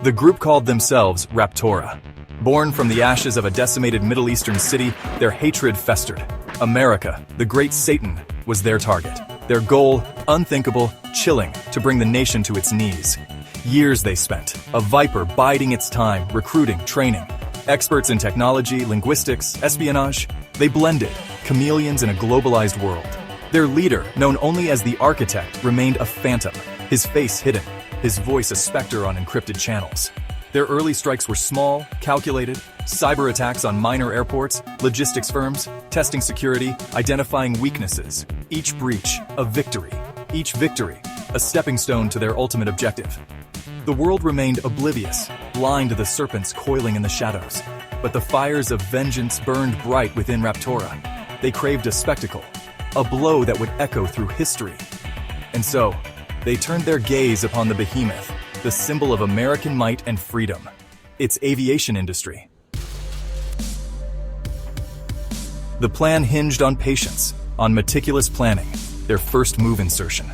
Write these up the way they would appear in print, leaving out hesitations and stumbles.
The group called themselves Raptora. Born from the ashes of a decimated Middle Eastern city, their hatred festered. America, the great Satan, was their target. Their goal, unthinkable, chilling, to bring the nation to its knees. Years they spent, a viper biding its time, recruiting, training. Experts in technology, linguistics, espionage, they blended, chameleons in a globalized world. Their leader, known only as the Architect, remained a phantom, his face hidden, his voice a specter on encrypted channels. Their early strikes were small, calculated, cyber attacks on minor airports, logistics firms, testing security, identifying weaknesses. Each breach, a victory. Each victory, a stepping stone to their ultimate objective. The world remained oblivious, blind to the serpents coiling in the shadows. But the fires of vengeance burned bright within Raptora. They craved a spectacle, a blow that would echo through history. And so, they turned their gaze upon the behemoth, the symbol of American might and freedom, its aviation industry. The plan hinged on patience, on meticulous planning, their first move insertion.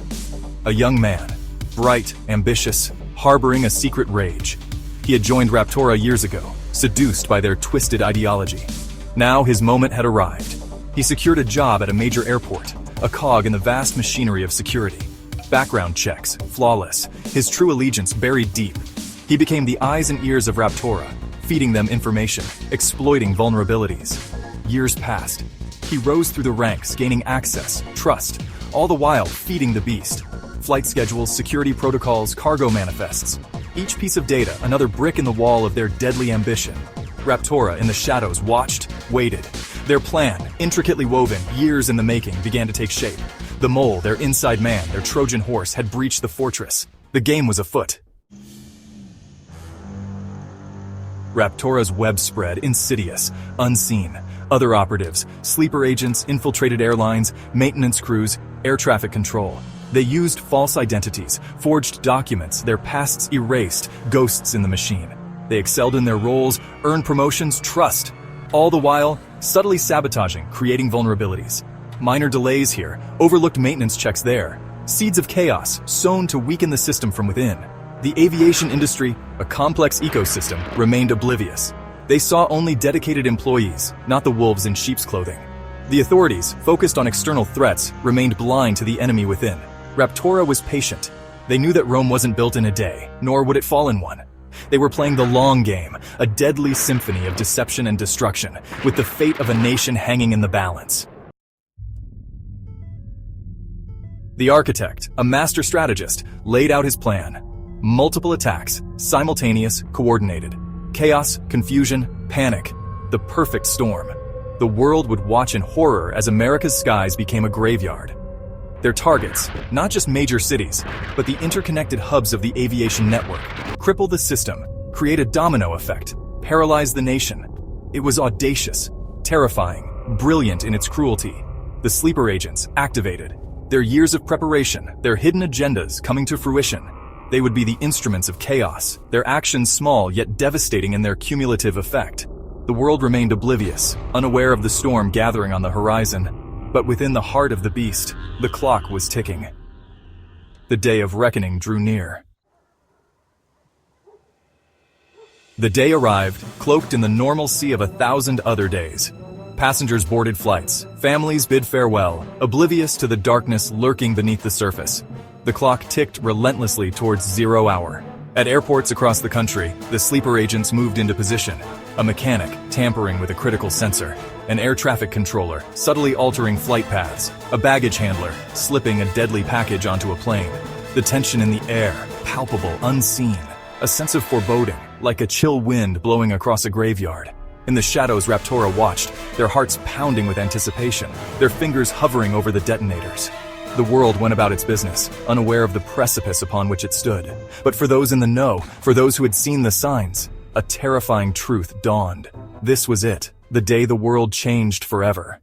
A young man, bright, ambitious, harboring a secret rage. He had joined Raptora years ago, seduced by their twisted ideology. Now his moment had arrived. He secured a job at a major airport, a cog in the vast machinery of security. Background checks, flawless, his true allegiance buried deep. He became the eyes and ears of Raptora, feeding them information, exploiting vulnerabilities. Years passed. He rose through the ranks, gaining access, trust, all the while feeding the beast. Flight schedules, security protocols, cargo manifests. Each piece of data, another brick in the wall of their deadly ambition. Raptora, in the shadows, watched, waited. Their plan, intricately woven, years in the making, began to take shape. The mole, their inside man, their Trojan horse, had breached the fortress. The game was afoot. Raptora's web spread, insidious, unseen. Other operatives, sleeper agents, infiltrated airlines, maintenance crews, air traffic control. They used false identities, forged documents, their pasts erased, ghosts in the machine. They excelled in their roles, earned promotions, trust. All the while, subtly sabotaging, creating vulnerabilities. Minor delays here, overlooked maintenance checks there. Seeds of chaos, sown to weaken the system from within. The aviation industry, a complex ecosystem, remained oblivious. They saw only dedicated employees, not the wolves in sheep's clothing. The authorities, focused on external threats, remained blind to the enemy within. Raptora was patient. They knew that Rome wasn't built in a day, nor would it fall in one. They were playing the long game, a deadly symphony of deception and destruction, with the fate of a nation hanging in the balance. The Architect, a master strategist, laid out his plan. Multiple attacks, simultaneous, coordinated. Chaos, confusion, panic. The perfect storm. The world would watch in horror as America's skies became a graveyard. Their targets, not just major cities, but the interconnected hubs of the aviation network, cripple the system, create a domino effect, paralyze the nation. It was audacious, terrifying, brilliant in its cruelty. The sleeper agents, activated. Their years of preparation, their hidden agendas coming to fruition. They would be the instruments of chaos, their actions small yet devastating in their cumulative effect. The world remained oblivious, unaware of the storm gathering on the horizon. But within the heart of the beast, the clock was ticking. The day of reckoning drew near. The day arrived, cloaked in the normalcy of 1,000 other days. Passengers boarded flights, families bid farewell, oblivious to the darkness lurking beneath the surface. The clock ticked relentlessly towards 0 hour. At airports across the country, the sleeper agents moved into position. A mechanic tampering with a critical sensor. An air traffic controller subtly altering flight paths. A baggage handler slipping a deadly package onto a plane. The tension in the air, palpable, unseen. A sense of foreboding, like a chill wind blowing across a graveyard. In the shadows, Raptora watched, their hearts pounding with anticipation, their fingers hovering over the detonators. The world went about its business, unaware of the precipice upon which it stood. But for those in the know, for those who had seen the signs, a terrifying truth dawned. This was it, the day the world changed forever.